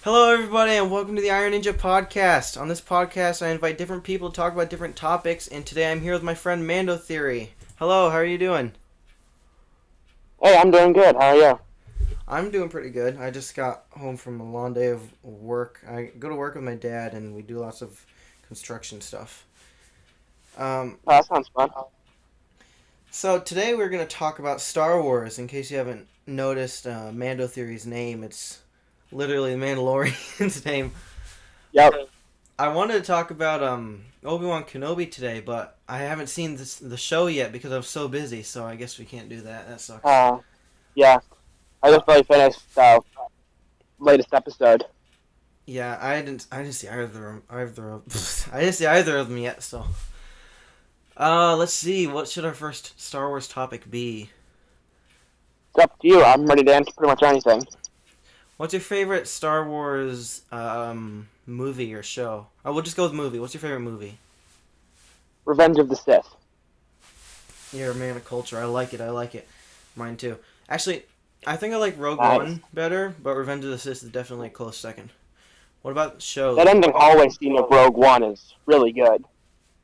Hello, everybody, and welcome to the Iron Ninja Podcast. On this podcast, I invite different people to talk about different topics, and today I'm here with my friend Mando Theory. Hello, how are you doing? Hey, I'm doing good. How are you? I'm doing pretty good. I just got home from a long day of work. I go to work with my dad, and we do lots of construction stuff. Um, Oh, that sounds fun. so today we're going to talk about Star Wars. In case you haven't noticed Mando Theory's name, it's literally the Mandalorian's name. Yep. I wanted to talk about Obi-Wan Kenobi today, but I haven't seen the show yet because I'm so busy. So I guess we can't do that. That sucks. Uh, yeah. I Uh, just really finished latest episode. yeah, I didn't see I didn't see either of them yet. So, let's see. What should our first Star Wars topic be? It's up to you. I'm ready to answer pretty much anything. What's your favorite Star Wars movie or show? Oh, we'll just go with movie. What's your favorite movie? Revenge of the Sith. You're a man of culture. I like it. I like it. Mine too. Actually, I think I like Rogue Nice. One better, but Revenge of the Sith is definitely a close second. What about shows? That ending hallway scene of Rogue One is really good.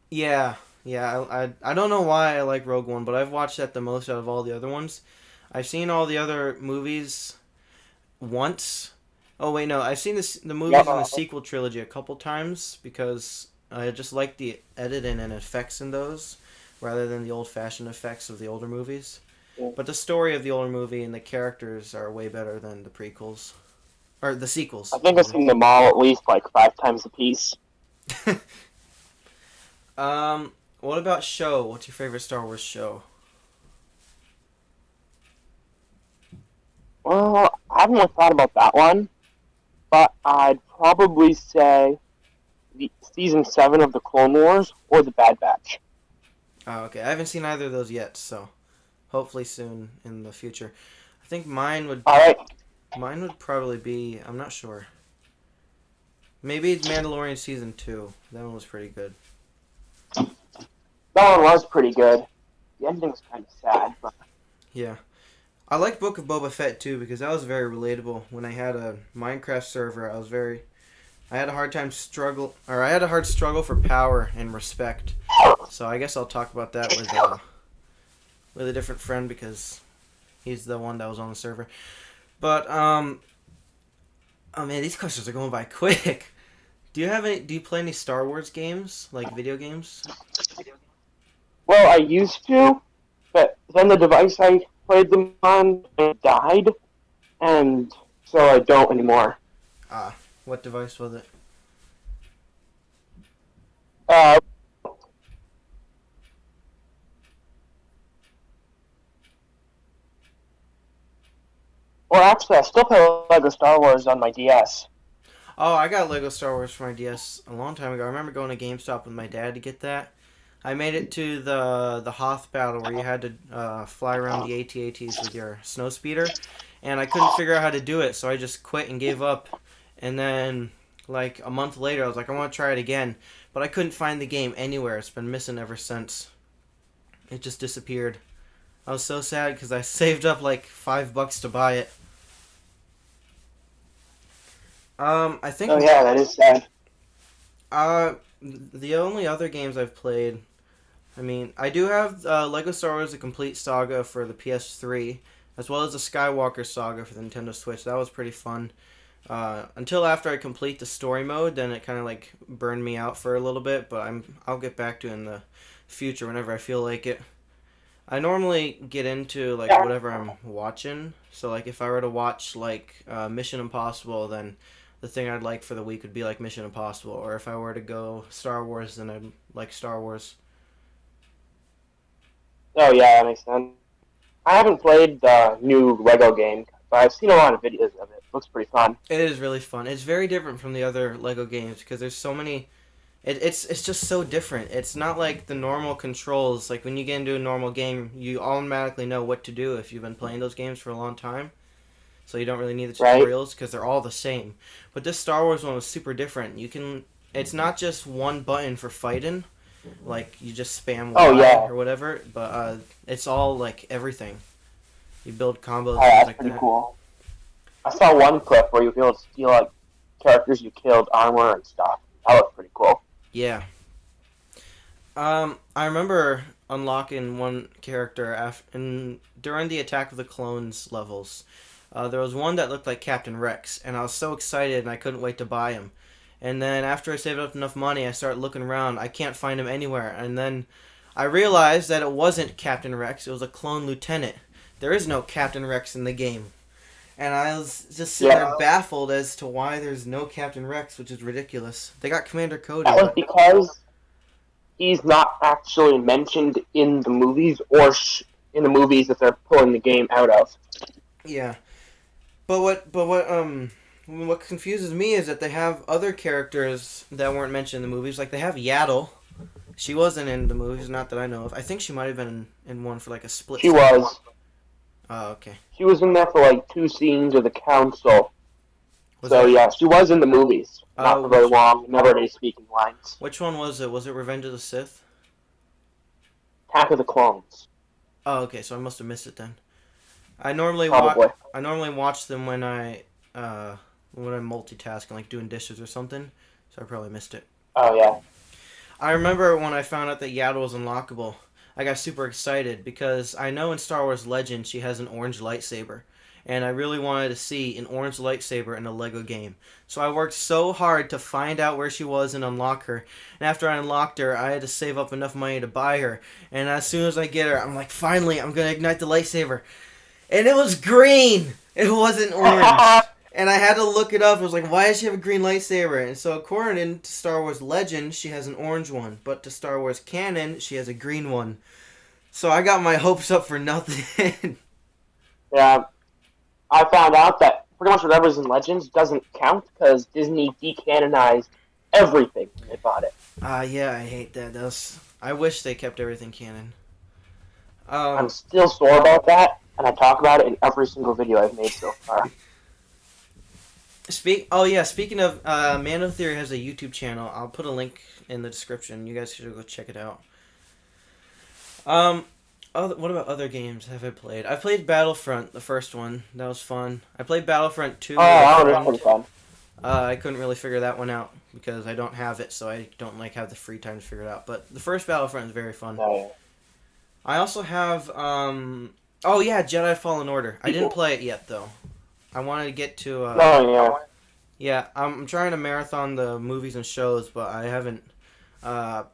Yeah, yeah. I don't know why I like Rogue One, but I've watched that the most out of all the other ones. I've seen all the other movies once. Oh wait, no, I've seen the movies Yep. in the sequel trilogy a couple times because I just like the editing and effects in those rather than the old-fashioned effects of the older movies. Yeah. But the story of the older movie and the characters are way better than the prequels. Or the sequels. I think I've seen them all at least like 5 times a piece. What about show? What's your favorite Star Wars show? Well, I haven't really thought about that one, but I'd probably say the season 7 of the Clone Wars or the Bad Batch. Oh, okay. I haven't seen either of those yet, so hopefully soon in the future. I think All right. mine would probably be, I'm not sure. Maybe Mandalorian season 2. That one was pretty good. That one was pretty good. The ending's kind of sad, but Yeah. I like Book of Boba Fett too because that was very relatable. When I had a Minecraft server, I had a I had a hard struggle for power and respect. So I guess I'll talk about that with a different friend because he's the one that was on the server. But oh man, these questions are going by quick. Do you play any Star Wars games, like video games? well, I used to, but then the device I played them on died, and so I don't anymore. Ah, what device was it? Uh, well, actually, I still play Lego Star Wars on my DS. Oh, I got Lego Star Wars for my DS a long time ago. I remember going to GameStop with my dad to get that. I made it to the Hoth battle where you had to fly around the AT-ATs with your snow speeder, and I couldn't figure out how to do it, so I just quit and gave up. And then, like a month later, I was like, I want to try it again, but I couldn't find the game anywhere. It's been missing ever since. It just disappeared. I was so sad because I saved up like $5 to buy it. I think Oh yeah, that is sad. the only other games I've played, I mean, I do have Lego Star Wars: The Complete Saga for the PS3, as well as the Skywalker Saga for the Nintendo Switch. That was pretty fun. Until after I complete the story mode, then it kind of like burned me out for a little bit. But I'll get back to it in the future whenever I feel like it. I normally get into like whatever I'm watching. So like if I were to watch like Mission Impossible, then the thing I'd like for the week would be like Mission Impossible. Or if I were to go Star Wars, then I'd like Star Wars. Oh yeah, that makes sense. I haven't played the new Lego game, but I've seen a lot of videos of it. Looks pretty fun. It is really fun. It's very different from the other Lego games because there's so many. It's just so different. It's not like the normal controls. Like when you get into a normal game, you automatically know what to do if you've been playing those games for a long time. So you don't really need the Right? tutorials because they're all the same. But this Star Wars one was super different. It's not just one button for fighting, like you just spam Oh Y yeah. or whatever. But it's all like everything. You build combos Oh, and things that's like pretty that. cool. I saw one clip where you'll be able to steal like characters you killed armor and stuff. That was pretty cool. Yeah. I remember unlocking one character during the Attack of the Clones levels. There was one that looked like Captain Rex, and I was so excited and I couldn't wait to buy him. And then after I saved up enough money, I started looking around. I can't find him anywhere. And then I realized that it wasn't Captain Rex. It was a clone lieutenant. There is no Captain Rex in the game. And I was just sitting there baffled as to why there's no Captain Rex, which is ridiculous. They got Commander Cody. That was because he's not actually mentioned in the movies or in the movies that they're pulling the game out of. Yeah. But what confuses me is that they have other characters that weren't mentioned in the movies. Like, they have Yaddle. She wasn't in the movies, not that I know of. I think she might have been in one for, like, a split She was. Oh, okay. She was in there for, like, 2 scenes of the council. Yeah, she was in the movies. Not for very long, never any speaking lines. Which one was it? Was it Revenge of the Sith? Attack of the Clones. Oh, okay, so I must have missed it then. I normally watch them when I'm multitasking, like doing dishes or something, so I probably missed it. Oh, yeah. I remember when I found out that Yaddle was unlockable, I got super excited because I know in Star Wars Legends she has an orange lightsaber, and I really wanted to see an orange lightsaber in a Lego game. So I worked so hard to find out where she was and unlock her, and after I unlocked her, I had to save up enough money to buy her, and as soon as I get her, I'm like, finally, I'm going to ignite the lightsaber. And it was green! It wasn't orange. And I had to look it up. I was like, why does she have a green lightsaber? And so according to Star Wars Legends, she has an orange one. But to Star Wars canon, she has a green one. So I got my hopes up for nothing. Yeah. I found out that pretty much whatever's in Legends doesn't count because Disney decanonized everything when they bought it. Yeah, I hate that. I wish they kept everything canon. I'm still sore about that, and I talk about it in every single video I've made so far. Speaking of, Mando Theory has a YouTube channel. I'll put a link in the description. You guys should go check it out. What about other games have I played? I played Battlefront, the first one. That was fun. I played Battlefront 2. That was fun. I couldn't really figure that one out because I don't have it, so I don't have the free time to figure it out. But the first Battlefront is very fun. Oh, yeah. I also have, Jedi Fallen Order. I didn't play it yet, though. I wanted to get to, Yeah, I'm trying to marathon the movies and shows, but I haven't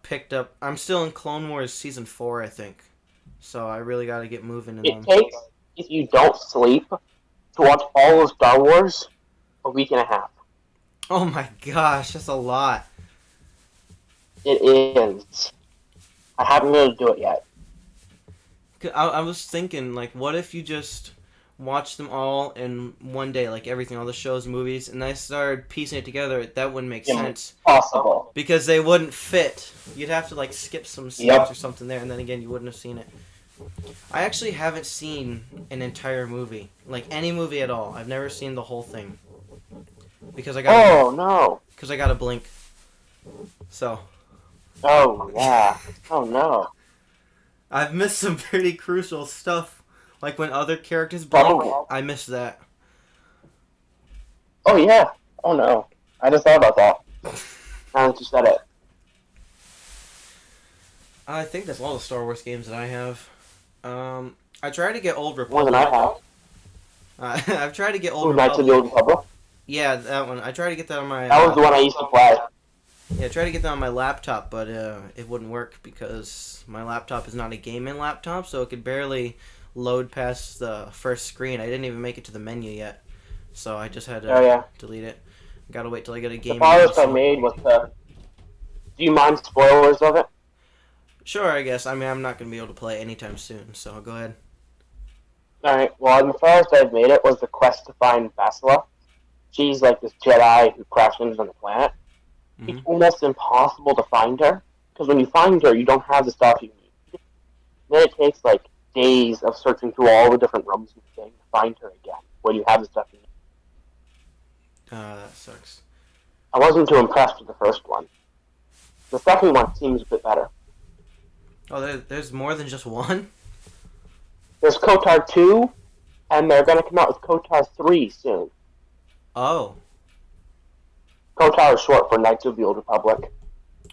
picked up... I'm still in Clone Wars Season 4, I think. So I really got to get moving in them. It takes, if you don't sleep, to watch all of Star Wars, a week and a half. Oh my gosh, that's a lot. It is. I haven't been able to do it yet. I was thinking, like, what if you just watch them all in one day, like everything, all the shows, movies, and I started piecing it together? That wouldn't make sense. Impossible. Because they wouldn't fit. You'd have to, like, skip some scenes or something there, and then again, you wouldn't have seen it. I actually haven't seen an entire movie. Like, any movie at all. I've never seen the whole thing. Because I got Because I got to blink. So. Oh, yeah. Oh, no. I've missed some pretty crucial stuff. Like when other characters blink, I missed that. Oh, yeah. Oh, no. I just thought about that. Now that you said it. I think that's all the Star Wars games that I have. I tried to get Old Republic. More than I have. I've tried to get Old Knights Republic. of the Old Republic? Yeah, that one. I tried to get that on my... That was the one I used to play. Yeah, I tried to get that on my laptop, but it wouldn't work because my laptop is not a gaming laptop, so it could barely load past the first screen. I didn't even make it to the menu yet, so I just had to delete it. Gotta wait till I get a game. The farthest I made was the... Do you mind spoilers of it? Sure, I guess. I mean, I'm not going to be able to play anytime soon, so go ahead. Alright, well, the farthest I've made it was the quest to find Vasila. She's like this Jedi who crashed into on the planet. It's almost impossible to find her, because when you find her, you don't have the stuff you need. Then it takes, like, days of searching through all the different rooms and things to find her again, when you have the stuff you need. That sucks. I wasn't too impressed with the first one. The second one seems a bit better. Oh, there's more than just one? There's KOTOR 2, and they're going to come out with KOTOR 3 soon. Oh. KOTOR is short for Knights of the Old Republic.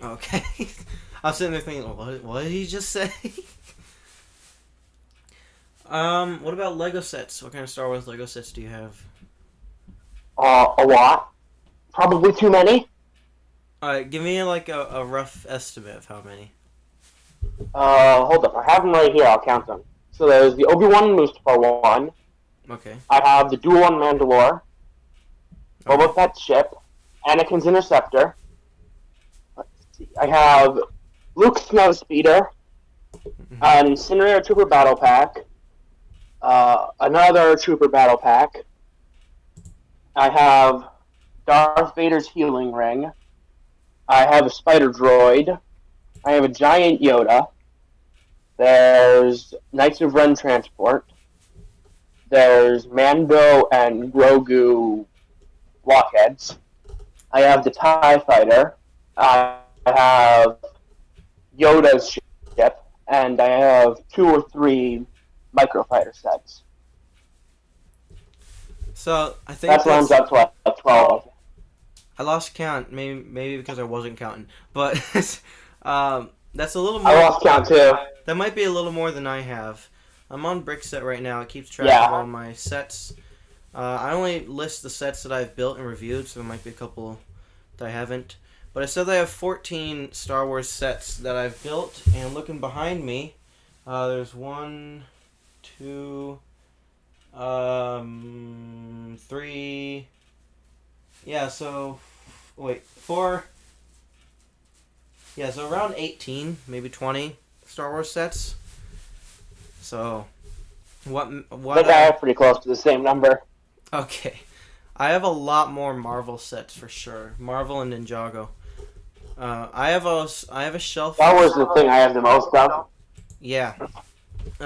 Okay. I was sitting there thinking, what did he just say? What about Lego sets? What kind of Star Wars Lego sets do you have? A lot. Probably too many. Alright, give me like a rough estimate of how many. Hold up. I have them right here. I'll count them. So there's the Obi-Wan and Mustafar one. Okay. I have the Duel on Mandalore. Okay. Boba Fett's ship. Anakin's Interceptor. Let's see. I have Luke's Snowspeeder. An Incinerator Trooper Battle Pack. Another Trooper Battle Pack. I have Darth Vader's Healing Ring. I have a Spider Droid. I have a Giant Yoda. There's Knights of Ren Transport. There's Mando and Grogu blockheads. I have the TIE Fighter. I have Yoda's ship. And I have 2 or 3 microfighter sets. So I think that rounds up to like 12. I lost count, maybe because I wasn't counting, but that's a little more. I lost count too. That might be a little more than I have. I'm on Brickset right now. It keeps track of all my sets. I only list the sets that I've built and reviewed, so there might be a couple that I haven't. But I said that I have 14 Star Wars sets that I've built, and looking behind me, there's 1, 2, 3. Yeah, so wait, 4. Yeah, so around 18, maybe 20 Star Wars sets. So what I think I have pretty close to the same number. Okay. I have a lot more Marvel sets for sure. Marvel and Ninjago. I have a shelf. Star Wars is the thing I have the most of. Yeah.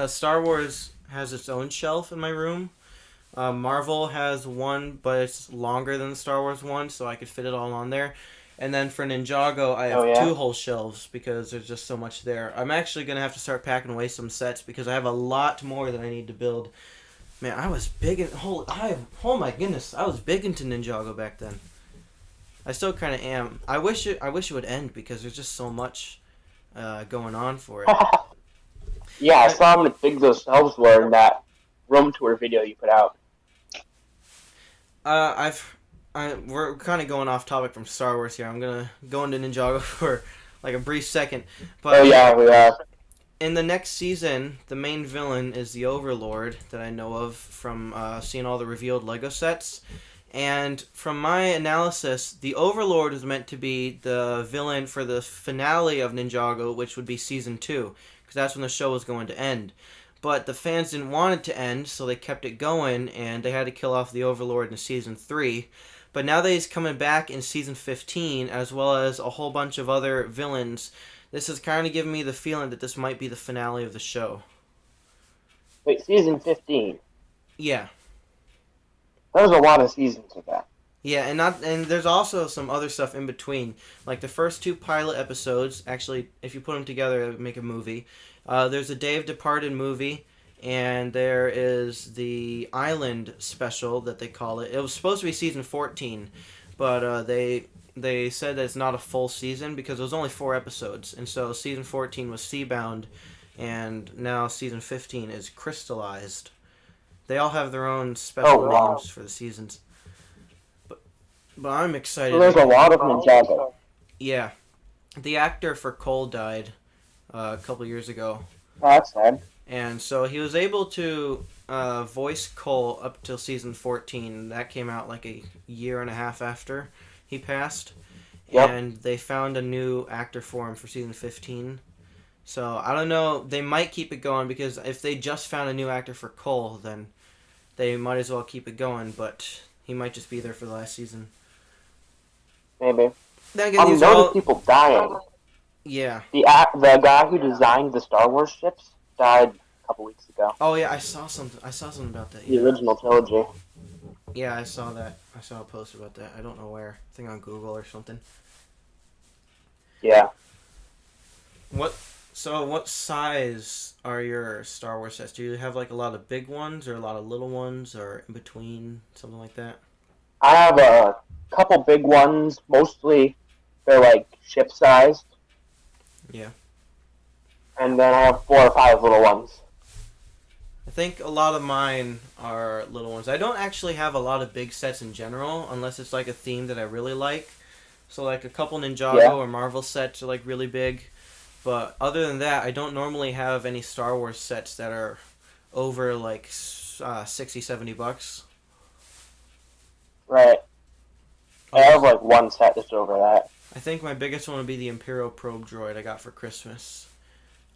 Star Wars has its own shelf in my room. Marvel has one, but it's longer than the Star Wars one, so I could fit it all on there. And then for Ninjago, I have 2 whole shelves because there's just so much there. I'm actually going to have to start packing away some sets because I have a lot more that I need to build. Man, I was big in... Oh my goodness, I was big into Ninjago back then. I still kind of am. I wish it would end because there's just so much going on for it. Yeah, I saw how big those shelves were in that room tour video you put out. We're kind of going off topic from Star Wars here. I'm gonna go into Ninjago for like a brief second. But we are. In the next season, the main villain is the Overlord that I know of from seeing all the revealed Lego sets. And from my analysis, the Overlord is meant to be the villain for the finale of Ninjago, which would be Season 2, because that's when the show was going to end. But the fans didn't want it to end, so they kept it going, and they had to kill off the Overlord in Season 3. But now that he's coming back in Season 15, as well as a whole bunch of other villains, this has kind of given me the feeling that this might be the finale of the show. Wait, Season 15? Yeah. There's a lot of seasons of that. Yeah, and there's also some other stuff in between. Like the first 2 pilot episodes, actually, if you put them together, it would make a movie. There's a Day of Departed movie, and there is the Island special that they call it. It was supposed to be Season 14, but they said that it's not a full season because it was only 4 episodes. And so Season 14 was Seabound, and now Season 15 is Crystallized. They all have their own special names for the seasons. But I'm excited. So there's a lot of Ninjago. Yeah. The actor for Cole died a couple years ago. Oh, that's sad. And so he was able to voice Cole up till Season 14. That came out like a year and a half after he passed. Yep. And they found a new actor for him for Season 15. So, I don't know. They might keep it going because if they just found a new actor for Cole, then they might as well keep it going. But he might just be there for the last season. Maybe. Then I noticed people dying. Yeah. The guy who designed the Star Wars ships died a couple weeks ago. Oh yeah, I saw something about that. The original trilogy. Yeah, I saw that. I saw a post about that. I don't know where. I think on Google or something. Yeah. What size are your Star Wars sets? Do you have like a lot of big ones or a lot of little ones or in between, something like that? I have a couple big ones. Mostly, they're like ship sized, Yeah. and then I have 4 or 5 little ones. I think a lot of mine are little ones. I don't actually have a lot of big sets in general, unless it's like a theme that I really like. So like a couple Ninjago Yeah. or Marvel sets are like really big. But other than that, I don't normally have any Star Wars sets that are over like 60, $70. Right. I Oh, have like one set just over that. I think my biggest one would be the Imperial Probe Droid I got for Christmas.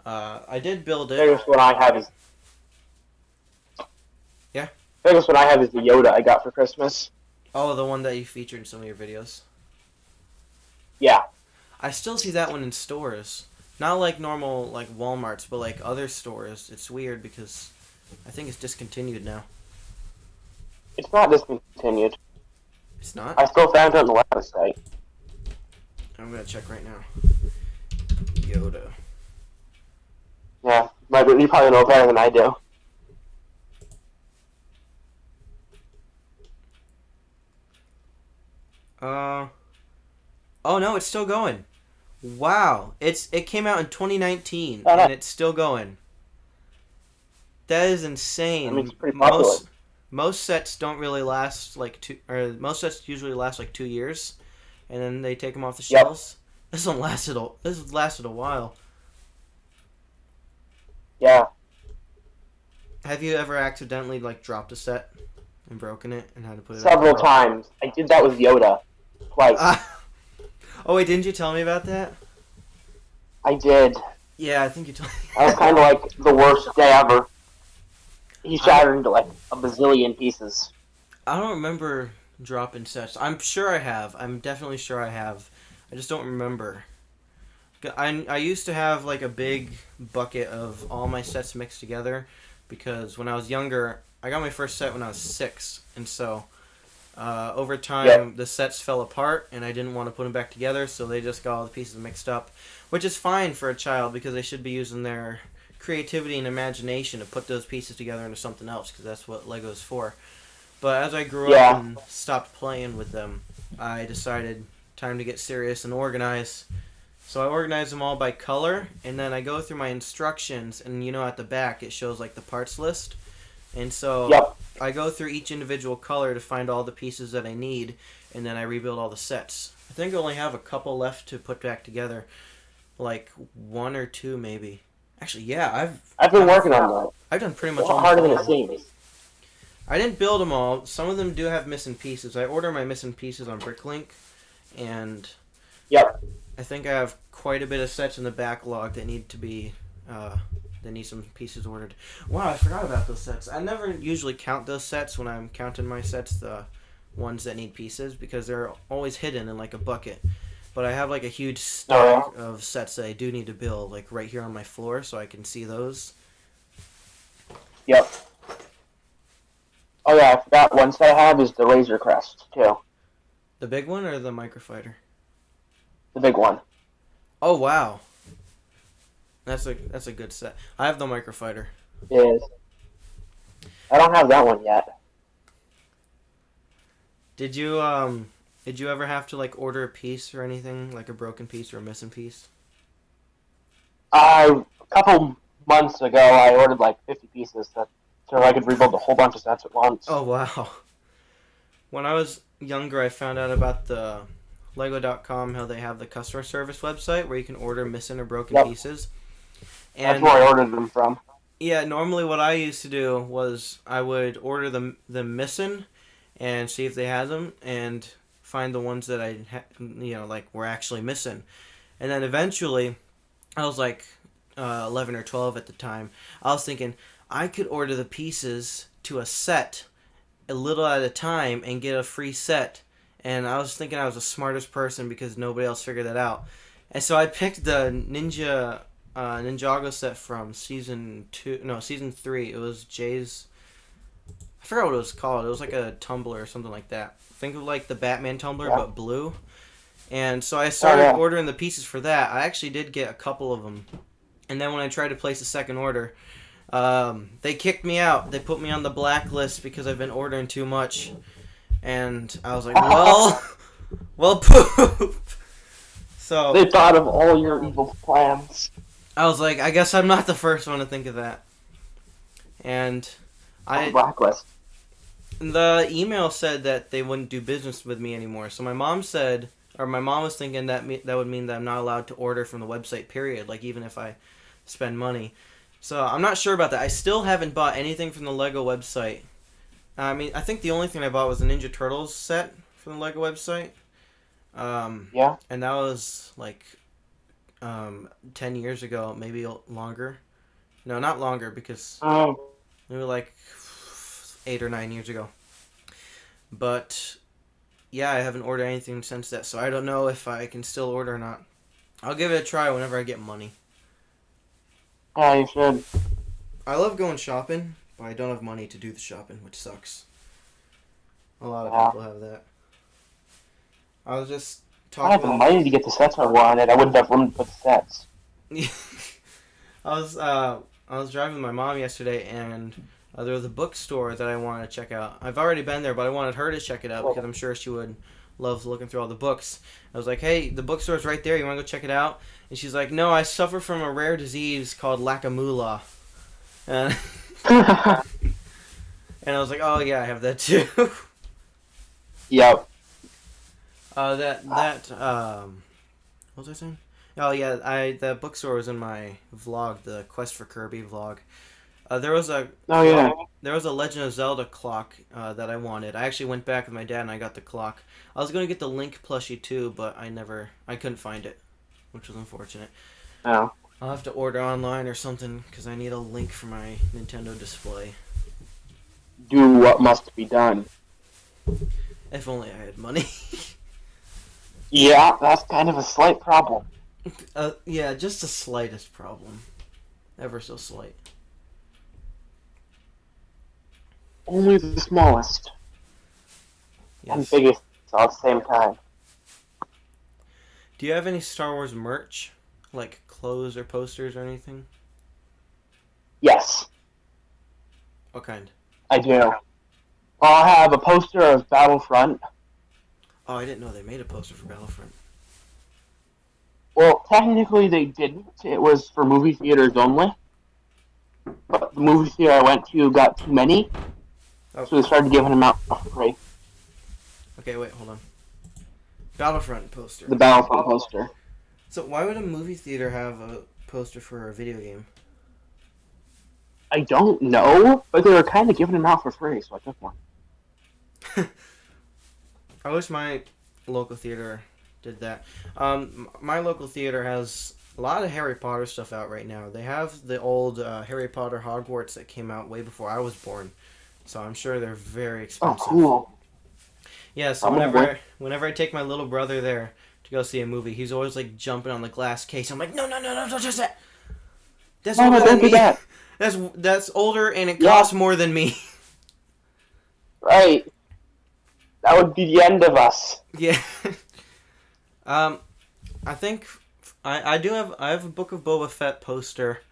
I did build it. Biggest one I have is Yeah. biggest one I have is the Yoda I got for Christmas. Oh, the one that you featured in some of your videos. Yeah. I still see that one in stores. Not like normal like Walmarts, but like other stores. It's weird because I think it's discontinued now. It's not discontinued. It's not? I still found it on the website. I'm gonna check right now. Yoda. Yeah. You probably know better than I do. Oh no, it's still going. Wow. It came out in 2019 Oh, no. and it's still going. That is insane. I mean, it's pretty popular. Most sets don't really last like most sets usually last like 2 years, and then they take them off the Yep. shelves. This has lasted a while. Yeah. Have you ever accidentally like dropped a set and broken it and had to put it Several back? times. I did that with Yoda. Twice. Oh wait, didn't you tell me about that? I did. Yeah, I think you told me. That was kind of like the worst day ever. He shattered into like a bazillion pieces. I don't remember dropping sets. I'm sure I have. I'm definitely sure I have. I just don't remember. I used to have like a big bucket of all my sets mixed together because when I was younger, I got my first set when I was 6, and so over time the sets fell apart and I didn't want to put them back together, so they just got all the pieces mixed up, which is fine for a child because they should be using their creativity and imagination to put those pieces together into something else because that's what Lego's for. But as I grew up and stopped playing with them, I decided time to get serious and organize. So I organize them all by color, and then I go through my instructions, and at the back it shows like the parts list. And so I go through each individual color to find all the pieces that I need, and then I rebuild all the sets. I think I only have a couple left to put back together, like 1 or 2 maybe. Actually, yeah, I've been working on that. I've done pretty much It's a all. lot harder than it seems. I didn't build them all. Some of them do have missing pieces. I order my missing pieces on Bricklink, and I think I have quite a bit of sets in the backlog that need to be that need some pieces ordered. Wow, I forgot about those sets. I never usually count those sets when I'm counting my sets, the ones that need pieces, because they're always hidden in like a bucket. But I have like a huge stack of sets that I do need to build, like right here on my floor, so I can see those. Yep. Oh yeah, I forgot one set I have is the Razor Crest too. The big one or the Microfighter? The big one. Oh wow. That's a good set. I have the Microfighter. It is. I don't have that one yet. Did you ever have to like order a piece or anything, like a broken piece or a missing piece? A couple months ago, I ordered like 50 pieces so I could rebuild a whole bunch of sets at once. Oh wow. When I was younger, I found out about the Lego.com, how they have the customer service website where you can order missing or broken pieces. And that's where I ordered them from. Yeah, normally what I used to do was I would order them missing and see if they had them and find the ones that I like were actually missing. And then eventually, I was like 11 or 12 at the time. I was thinking I could order the pieces to a set a little at a time and get a free set. And I was thinking I was the smartest person because nobody else figured that out. And so I picked the Ninjago set from season 3. It was Jay's. I forgot what it was called. It was like a tumbler or something like that. Think of like the Batman tumbler, but blue. And so I started ordering the pieces for that. I actually did get a couple of them. And then when I tried to place a second order, they kicked me out. They put me on the blacklist because I've been ordering too much. And I was like, well, poop. So They thought of all your evil plans. I was like, I guess I'm not the first one to think of that. And Blacklist. the email said that they wouldn't do business with me anymore. So my mom was thinking that that would mean that I'm not allowed to order from the website, period. Like, even if I spend money. So I'm not sure about that. I still haven't bought anything from the Lego website. I mean, I think the only thing I bought was a Ninja Turtles set from the Lego website. Yeah. And that was like 10 years ago, maybe longer. No, not longer, because maybe like 8 or 9 years ago. But yeah, I haven't ordered anything since that, so I don't know if I can still order or not. I'll give it a try whenever I get money. Yeah, you should. I love going shopping, but I don't have money to do the shopping, which sucks. A lot of people have that. I was just I had the talking. money to get the sets I wanted. I wouldn't have room to put the sets. I was driving with my mom yesterday, and there was a bookstore that I wanted to check out. I've already been there, but I wanted her to check it out because I'm sure she would love looking through all the books. I was like, hey, the bookstore's right there. You want to go check it out? And she's like, no, I suffer from a rare disease called Lacamula. And I was like, oh, yeah, I have that too. Yep. What was I saying? Oh, yeah, the bookstore was in my vlog, the Quest for Kirby vlog. There was a Legend of Zelda clock that I wanted. I actually went back with my dad and I got the clock. I was going to get the Link plushie too, but I couldn't find it, which was unfortunate. Oh. I'll have to order online or something because I need a Link for my Nintendo display. Do what must be done. If only I had money. Yeah, that's kind of a slight problem. Yeah, just the slightest problem. Ever so slight. Only the smallest. Yes. And biggest all at the same time. Do you have any Star Wars merch? Like clothes or posters or anything? Yes, What kind? I do. I have a poster of Battlefront. Oh, I didn't know they made a poster for Battlefront. Well, technically they didn't. It was for movie theaters only. But the movie theater I went to got too many, Oh. so they started giving them out for free. Okay, wait, hold on. Battlefront poster. The Battlefront poster. So why would a movie theater have a poster for a video game? I don't know, but they were kind of giving them out for free, so I took one. I wish my local theater did that. My local theater has a lot of Harry Potter stuff out right now. They have the old Harry Potter Hogwarts that came out way before I was born, so I'm sure they're very expensive. Oh, cool. Yeah, so whenever I take my little brother there to go see a movie, he's always like jumping on the glass case. I'm like, no, don't touch that. That's older than don't do me. that. That's older and it costs more than me. Right. That would be the end of us. Yeah. I think I have a Book of Boba Fett poster.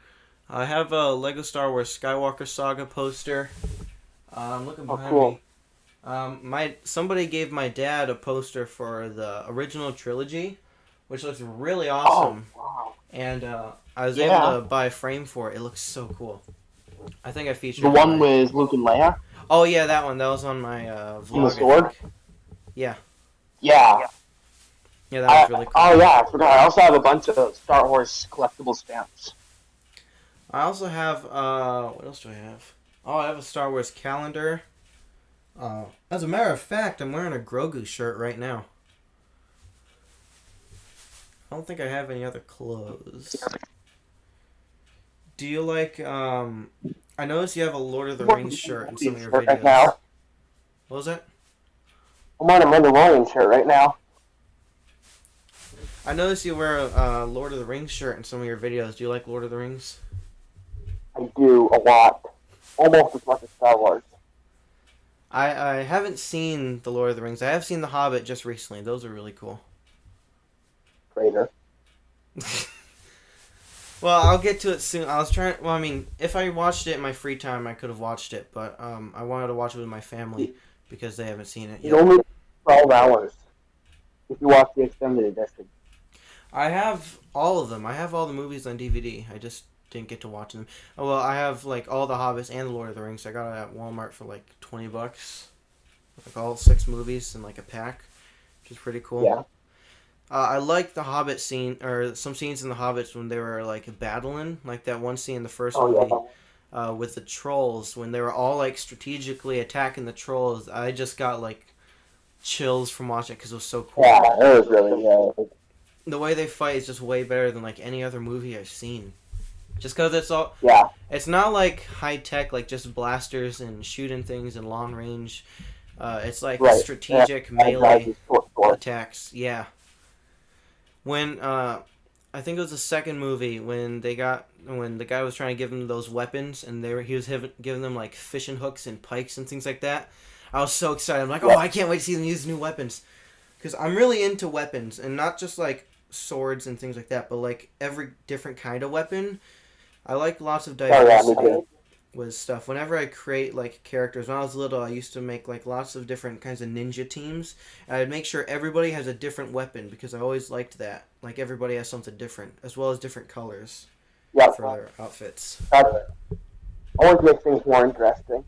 I have a Lego Star Wars Skywalker Saga poster. I'm looking behind me. Somebody gave my dad a poster for the original trilogy, which looks really awesome. Oh, wow. And I was able to buy a frame for it. It looks so cool. I think I featured the one with Luke and Leia. Oh yeah, that one. That was on my vlog. And the sword. Yeah. Yeah. Yeah, that was really cool. Oh yeah, I forgot. I also have a bunch of Star Wars collectible stamps. I also have what else do I have? Oh, I have a Star Wars calendar. As a matter of fact, I'm wearing a Grogu shirt right now. I don't think I have any other clothes. Do you like I noticed you have a Lord of the Rings shirt in some of your videos. Right now. What was that? I'm on a Mandalorian shirt right now. I noticed you wear a Lord of the Rings shirt in some of your videos. Do you like Lord of the Rings? I do a lot. Almost as much as Star Wars. I haven't seen the Lord of the Rings. I have seen The Hobbit just recently. Those are really cool. Traitor. Well, I'll get to it soon. Well, I mean, if I watched it in my free time, I could have watched it, but I wanted to watch it with my family because they haven't seen it It's yet. only 12 hours if you watch the extended edition. I have all of them. I have all the movies on DVD. I just didn't get to watch them. Oh, well, I have like all the Hobbits and the Lord of the Rings. I got it at Walmart for like $20, like all 6 movies in like a pack, which is pretty cool. Yeah. I like the Hobbit scene, or some scenes in the Hobbits when they were like battling, like that one scene in the first Oh movie yeah. with the trolls when they were all like strategically attacking the trolls. I just got like chills from watching it because it was so cool. Yeah, it was really The way they fight is just way better than like any other movie I've seen. Just because yeah. it's not like high tech, like just blasters and shooting things and long range. It's like Right. strategic Yeah, melee short. attacks. Yeah. When I think it was the second movie when the guy was trying to give them those weapons and he was giving them like fishing hooks and pikes and things like that. I was so excited. I'm like, oh, I can't wait to see them use new weapons, because I'm really into weapons and not just like swords and things like that, but like every different kind of weapon. I like lots of Oh yeah, me diversity too. with stuff. Whenever I create like characters, when I was little, I used to make like lots of different kinds of ninja teams. And I'd make sure everybody has a different weapon because I always liked that. Like everybody has something different, as well as different colors Yeah. for their outfits. That always makes things more interesting.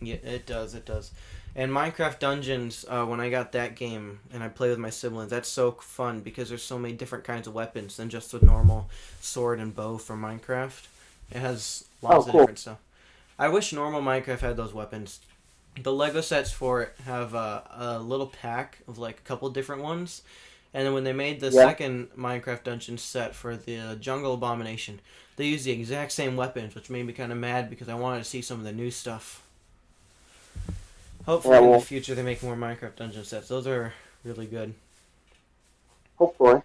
Yeah, it does. It does. And Minecraft Dungeons, when I got that game and I play with my siblings, that's so fun because there's so many different kinds of weapons than just the normal sword and bow from Minecraft. It has lots of Cool. different stuff. I wish normal Minecraft had those weapons. The Lego sets for it have a little pack of like a couple different ones. And then when they made the second Minecraft Dungeon set for the Jungle Abomination, they used the exact same weapons, which made me kind of mad because I wanted to see some of the new stuff. Hopefully in the future they make more Minecraft Dungeon sets. Those are really good. Hopefully.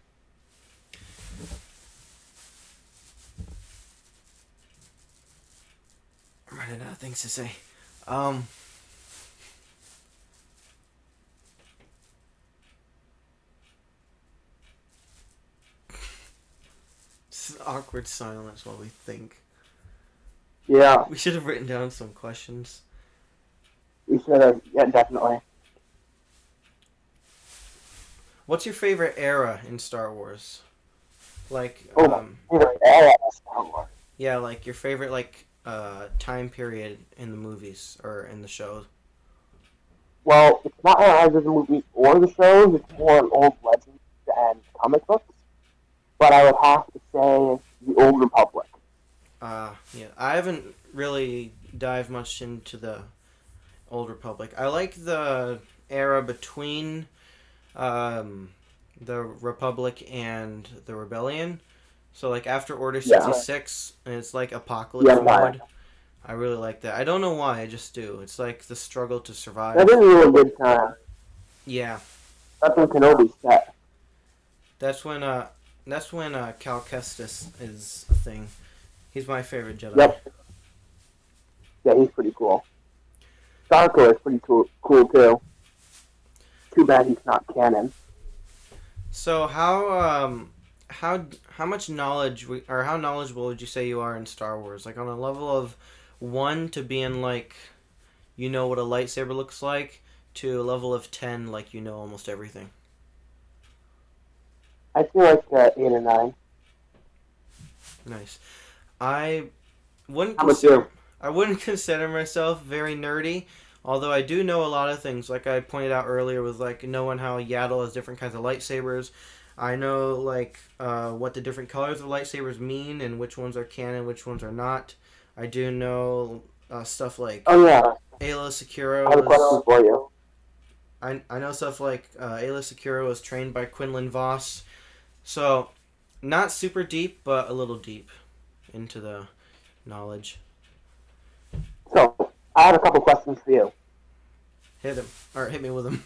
I'm running out of things to say. This is awkward silence while we think. Yeah. We should have written down some questions. We should have. Yeah, definitely. What's your favorite era in Star Wars? Like, Favorite era of Star Wars. yeah, like your favorite like time period in the movies or in the shows. Well, it's not either the movies or the shows. It's more an old legends and comic books. But I would have to say the Old Republic. Yeah, I haven't really dived much into the Old Republic. I like the era between the Republic and the Rebellion. So like after Order 66, and it's like apocalypse mode. I really like that. I don't know why, I just do. It's like the struggle to survive. That is a really good time. Yeah. That's when Kenobi's set. That's when Cal Kestis is a thing. He's my favorite Jedi. Yep. Yeah, he's pretty cool. Starco is pretty cool too. Too bad he's not canon. So how much knowledge or how knowledgeable would you say you are in Star Wars? Like on a level of 1 to being like, you know what a lightsaber looks like, to a level of 10 like you know almost everything. I feel like 8 or 9. Nice. I wouldn't consider myself very nerdy, although I do know a lot of things. Like I pointed out earlier, with like knowing how Yaddle has different kinds of lightsabers. I know like what the different colors of lightsabers mean and which ones are canon, which ones are not. I do know stuff like Ayla Secura. I have a question for you. I know stuff like Ayla Secura was trained by Quinlan Voss, so not super deep, but a little deep into the knowledge. So I have a couple questions for you. Hit me with them.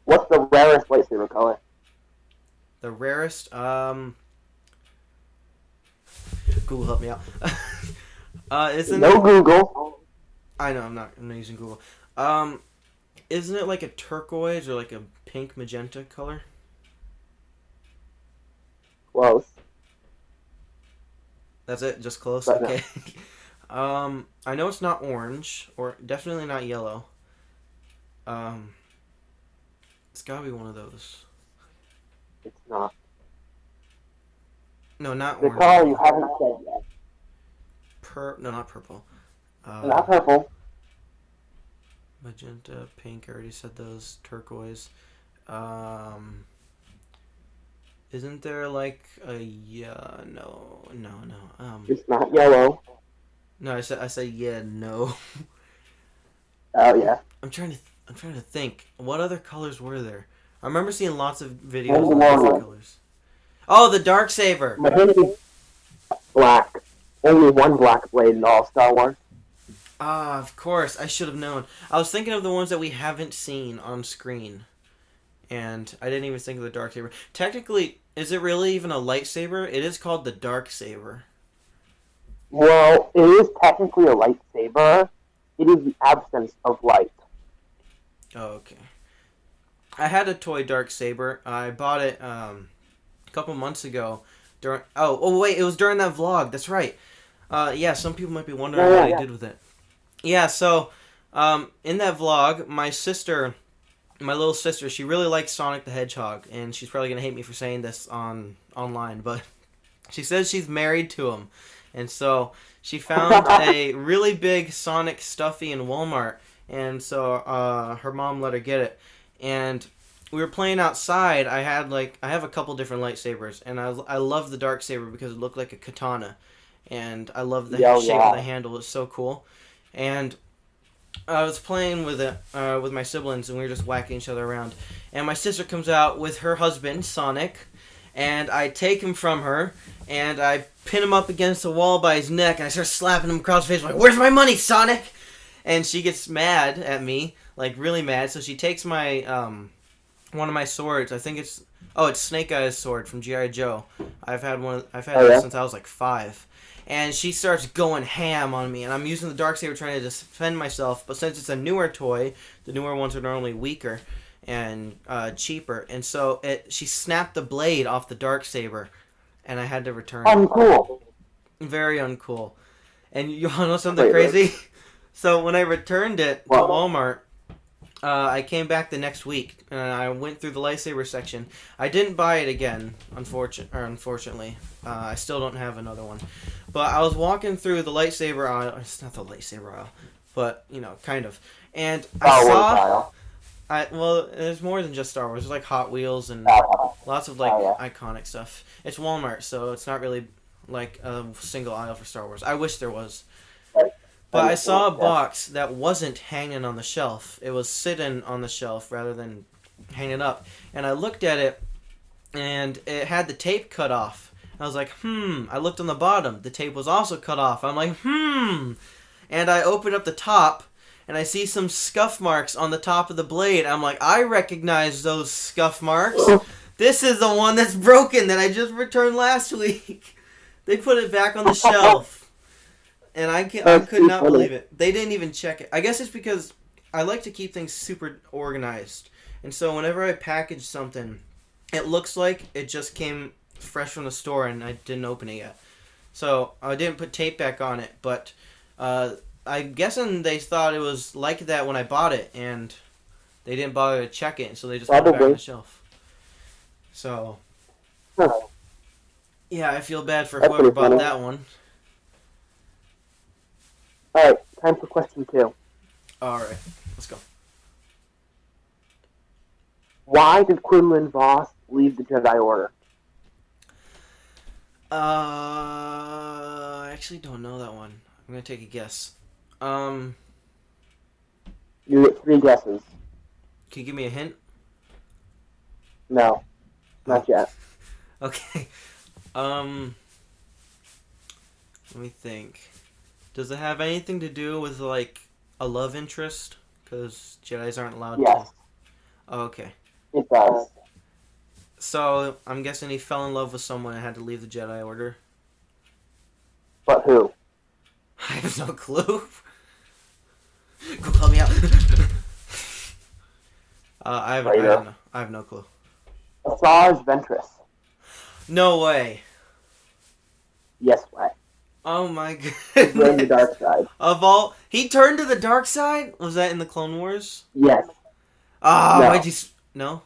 What's the rarest lightsaber color? The rarest, Google help me out. Isn't no Google. I know I'm not using Google. Isn't it like a turquoise or like a pink magenta color? Close. That's it, just close. But okay. I know it's not orange, or definitely not yellow. Um, it's gotta be one of those. It's not. No, not The orange. color you haven't said yet. No, not purple. Not purple. Magenta, pink. I already said those. Turquoise. Um, isn't there like a yeah? No. It's not yellow. No. I said yeah. No. Oh yeah. I'm trying to think. What other colors were there? I remember seeing lots of videos Only of different one. colors. Oh, the dark saber. My hand is black. Only one black blade in all Star Wars. Ah, of course. I should have known. I was thinking of the ones that we haven't seen on screen. And I didn't even think of the dark saber. Technically, is it really even a lightsaber? It is called the dark saber. Well, it is technically a lightsaber. It is the absence of light. Oh, okay. I had a toy dark saber. I bought it a couple months ago. During wait, it was during that vlog. That's right. Yeah, some people might be wondering what I did with it. Yeah, so in that vlog, my little sister, she really likes Sonic the Hedgehog, and she's probably gonna hate me for saying this online, but she says she's married to him, and so she found a really big Sonic stuffy in Walmart, and so her mom let her get it, and we were playing outside. I have a couple different lightsabers, and I love the dark saber because it looked like a katana, and I love the shape of the handle. It's so cool, and I was playing with it with my siblings, and we were just whacking each other around. And my sister comes out with her husband, Sonic, and I take him from her, and I pin him up against the wall by his neck, and I start slapping him across the face, like, "Where's my money, Sonic?" And she gets mad at me, like really mad. So she takes my one of my swords. I think it's Snake Eye's sword from G.I. Joe. I've had it since I was like 5. And she starts going ham on me, and I'm using the darksaber trying to defend myself. But since it's a newer toy, the newer ones are normally weaker and cheaper, and so she snapped the blade off the darksaber, and I had to return it. Uncool. Very uncool. And you want to know something crazy? So when I returned it to Walmart, I came back the next week, and I went through the lightsaber section. I didn't buy it again, unfortunately. I still don't have another one. But I was walking through the lightsaber aisle. It's not the lightsaber aisle, but, kind of. And I saw... well, there's more than just Star Wars. There's, like, Hot Wheels and lots of, like, iconic stuff. It's Walmart, so it's not really, like, a single aisle for Star Wars. I wish there was. But I saw a box that wasn't hanging on the shelf. It was sitting on the shelf rather than hanging up. And I looked at it, and it had the tape cut off. I was like, I looked on the bottom. The tape was also cut off. I'm like, And I opened up the top, and I see some scuff marks on the top of the blade. I'm like, I recognize those scuff marks. This is the one that's broken that I just returned last week. They put it back on the shelf. And I could not believe it. They didn't even check it. I guess it's because I like to keep things super organized. And so whenever I package something, it looks like it just came fresh from the store and I didn't open it yet. So I didn't put tape back on it. But I'm guessing they thought it was like that when I bought it. And they didn't bother to check it. So they just put it back on the shelf. So, yeah, I feel bad for whoever bought that one. Alright, time for question 2. Alright, let's go. Why did Quinlan Voss leave the Jedi Order? I actually don't know that one. I'm gonna take a guess. You get 3 guesses. Can you give me a hint? No, not yet. Okay. Let me think. Does it have anything to do with, like, a love interest? Because Jedis aren't allowed to. Oh, okay. It does. So, I'm guessing he fell in love with someone and had to leave the Jedi Order. But who? I have no clue. Go call me out. I don't know. I have no clue. Asajj Ventress. No way. Yes way. Oh my He joined the goodness. dark side. He turned to the dark side? Was that in the Clone Wars? Yes. Ah, why'd No. you... No?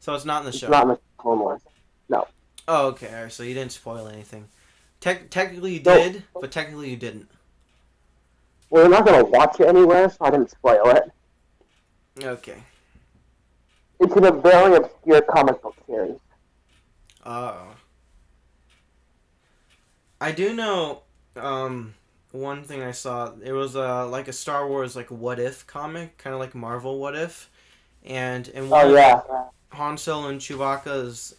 So it's not in the It's show. not in the Clone Wars. No. Oh, okay. Alright, so you didn't spoil anything. Technically you So, did, but technically you didn't. we're not going to watch it anywhere, so I didn't spoil it. Okay. It's in a very obscure comic book series. Oh. I do know, one thing I saw. It was, like a Star Wars, like, What If comic. Kind of like Marvel What If. And in one Oh, of yeah. Han Solo and Chewbacca's,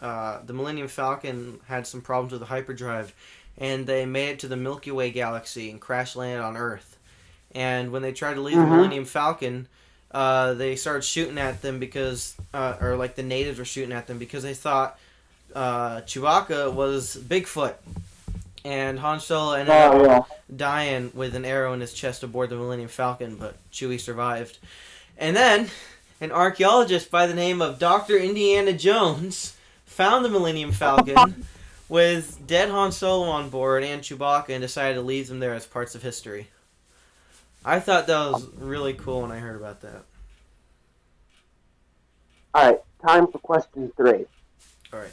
the Millennium Falcon had some problems with the hyperdrive, and they made it to the Milky Way galaxy and crash landed on Earth. And when they tried to leave the Mm-hmm. Millennium Falcon, they started shooting at them because, or like the natives were shooting at them because they thought Chewbacca was Bigfoot. And Han Solo ended up Oh, yeah. dying with an arrow in his chest aboard the Millennium Falcon, but Chewie survived. And then an archaeologist by the name of Dr. Indiana Jones found the Millennium Falcon with dead Han Solo on board and Chewbacca and decided to leave them there as parts of history. I thought that was really cool when I heard about that. Alright, time for question 3. Alright.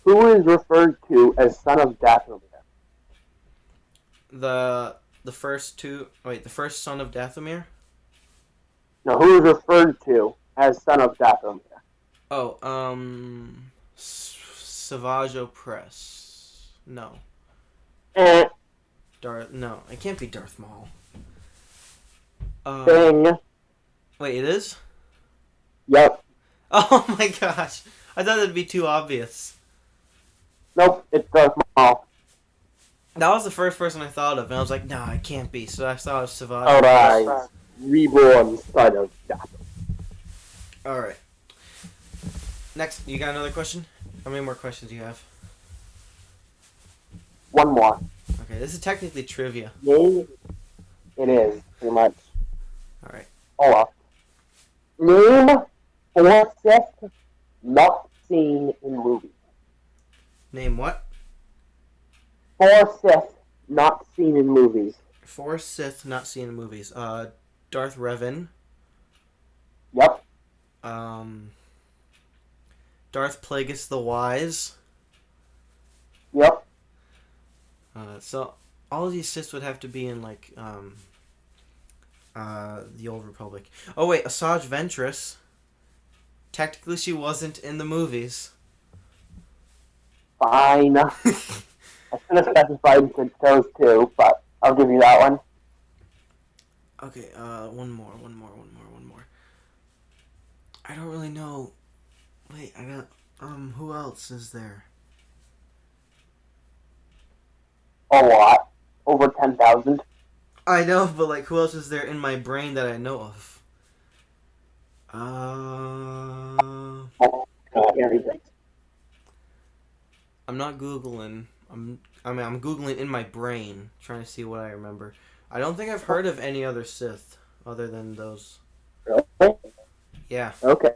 Who is referred to as Son of Dathomir? The first son of Dathomir? No, who is referred to as Son of Dathomir? Oh, Savage Opress. No. Eh, No, it can't be Darth Maul. ding. Wait, it is? Yep. Oh my gosh. I thought that'd be too obvious. Nope, it's Darth Maul. That was the first person I thought of, and I was like, nah, it can't be. So I thought it was Savage. Alright. Reborn Son of Dathomir. Alright. Next, you got another question? How many more questions do you have? One more. Okay, this is technically trivia. Name. It is, pretty much. Alright. Olaf. Name 4 Sith not seen in movies. Name what? 4 Sith not seen in movies. 4 Sith not seen in movies. Darth Revan. Yep. Darth Plagueis the Wise. Yep. So all of these Siths would have to be in like the Old Republic. Oh wait, Asajj Ventress. Technically, she wasn't in the movies. Fine. I should have specified since those 2, but I'll give you that one. Okay, one more. I don't really know. Wait, I got who else is there? A lot. Over 10,000. I know, but like, who else is there in my brain that I know of? Everything. I'm not Googling. I'm Googling in my brain, trying to see what I remember. I don't think I've heard of any other Sith other than those. Really? Yeah. Okay.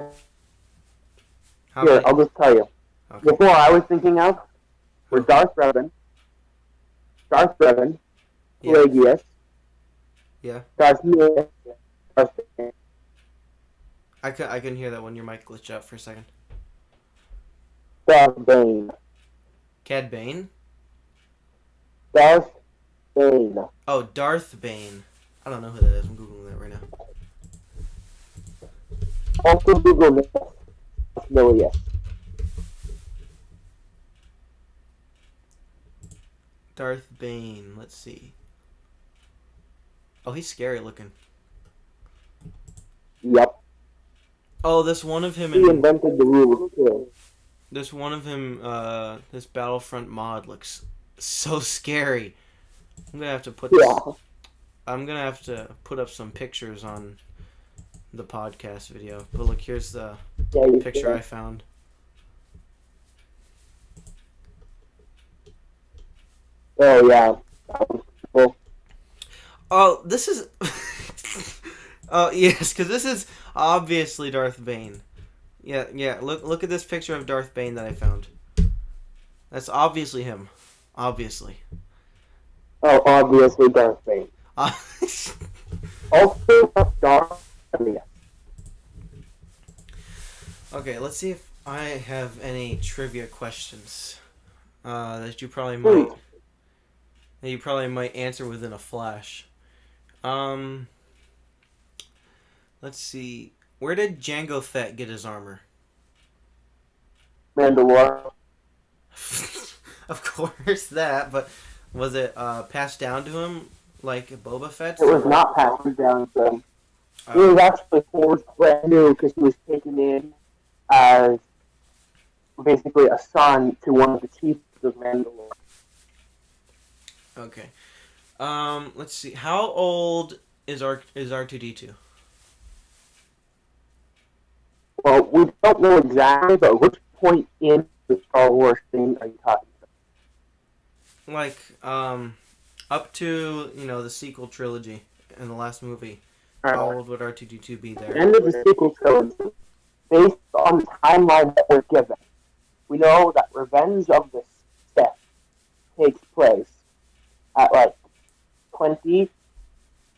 How Here, many? I'll just tell you. Okay. The 4 I was thinking of were Darth Revan, Yeah. Plagueis, Yeah. Darth Maul, Darth Bane. I couldn't hear that when your mic glitched out for a second. Darth Bane. Cad Bane? Darth Bane. Oh, Darth Bane. I don't know who that is. I'm Googling that right now. Also Google this. Milius. Darth Bane. Let's see. Oh, he's scary looking. Yep. Oh, this one of him He invented the rules too. this one of him, this Battlefront mod looks so scary. I'm gonna have to put this, Yeah. I'm gonna have to put up some pictures on the podcast video. But look, here's the Yeah, you picture can. I found. Oh yeah. Well, Oh, this is. Oh yes, because this is obviously Darth Bane. Yeah. Look at this picture of Darth Bane that I found. That's obviously him. obviously. Oh, obviously Darth Vader. Uh, Also, Darth Vader. okay, let's see if I have any trivia questions that Please. you probably might answer within a flash. Um, let's see. Where did Jango Fett get his armor? Mandalore. Of course that, but was it passed down to him like Boba Fett's? It was Or not passed down to him. He oh, was actually forged brand new because he was taken in as basically a son to one of the chiefs of Mandalore. okay. Let's see. How old is R2D2? Well, we don't know exactly, but which point in the Star Wars thing are you talking Like up to the sequel trilogy and the last movie. about? How Alright. old would R2D2 be At the there? end of the sequel trilogy, based on the timeline that we're given, we know that Revenge of the Sith takes place at like 20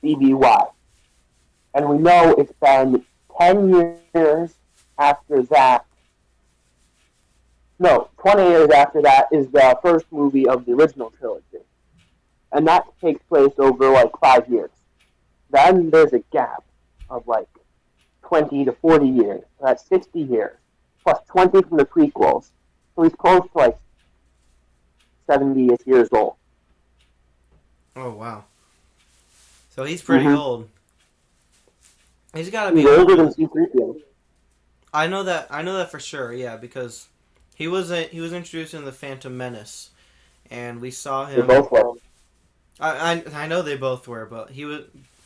BBY. And we know it's been 10 years after that. No, 20 years after that is the first movie of the original trilogy. And that takes place over like 5 years. Then there's a gap of like 20 to 40 years. So that's 60 years. Plus 20 from the prequels. So he's close to like 70 years old. Oh wow. So he's pretty Mhm. old. He's got to He's be older older. than C-3PO. I know that. I know that for sure. Yeah, because he was introduced in the Phantom Menace, and we saw They him. both were. I know they both were, but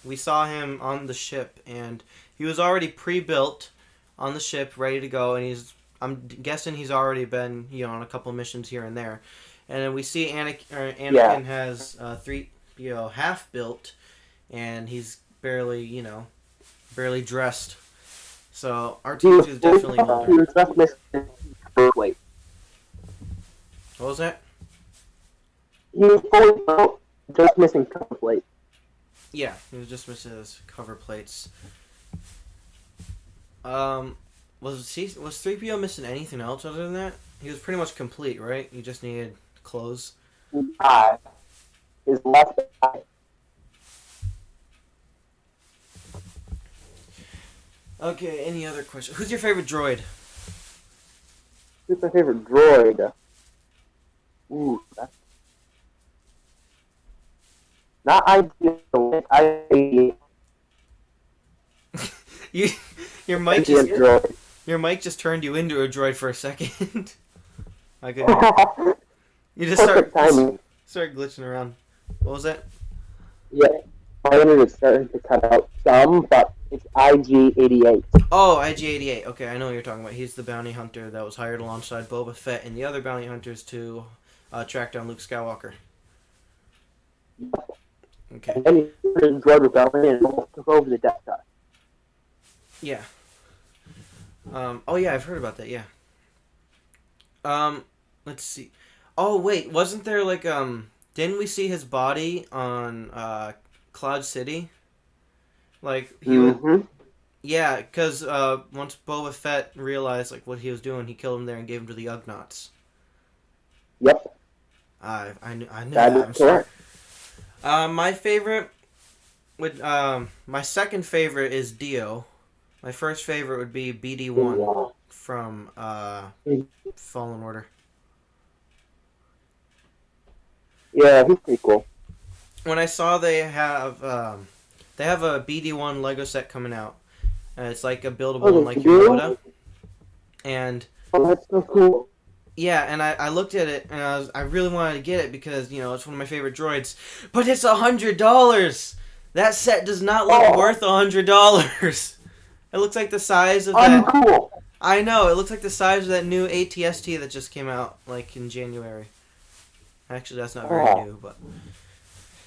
we saw him on the ship, and he was already pre-built on the ship, ready to go, and I'm guessing he's already been on a couple missions here and there, and then we see Anakin Yeah. has 3PO half built, and he's barely dressed. So He R2 was is definitely he older. was just missing cover plate. What was that? He was fully built, just missing cover plate. Yeah, he was just missing his cover plates. Was 3PO missing anything else other than that? He was pretty much complete, right? You just needed clothes. His left eye. Okay, any other question? Who's your favorite droid? Who's my favorite droid? Ooh, that's not ideal. you, your mic Ideal just droid. your mic just turned you into a droid for a second. I could. You just Perfect timing. start glitching around. What was that? Yeah, my internet's starting to cut out some, but it's IG-88. Oh, IG-88. Okay, I know what you're talking about. He's the bounty hunter that was hired alongside Boba Fett and the other bounty hunters to track down Luke Skywalker. Okay. And then he droid rebellion and almost took over the Death Star. Yeah. Oh yeah, I've heard about that. Yeah. Let's see. Oh wait, wasn't there like didn't we see his body on Cloud City? Like he was. Mm-hmm. Yeah, because once Boba Fett realized like what he was doing, he killed him there and gave him to the Ugnaughts. Yep. I knew That that. is I'm sorry. correct. My favorite would my second favorite is Dio. My first favorite would be BD-1 from Fallen Order. Yeah, he's pretty cool. When I saw they have a BD-1 Lego set coming out, it's like a buildable one like your Yoda, and Oh, that's so cool. yeah, and I looked at it and I really wanted to get it because it's one of my favorite droids, but it's $100. That set does not look worth $100. It looks like the size of that. Uncool. I know, it looks like the size of that new ATST that just came out like in January. Actually, that's not very new, but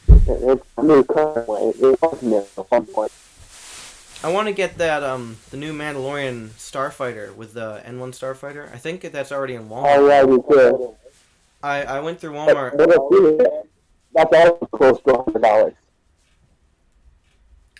It's new currently. It was new at one point. I want to get that the new Mandalorian starfighter with the N1 starfighter. I think that's already in Walmart. Oh yeah, we could. I went through But Walmart. that's also close to $100.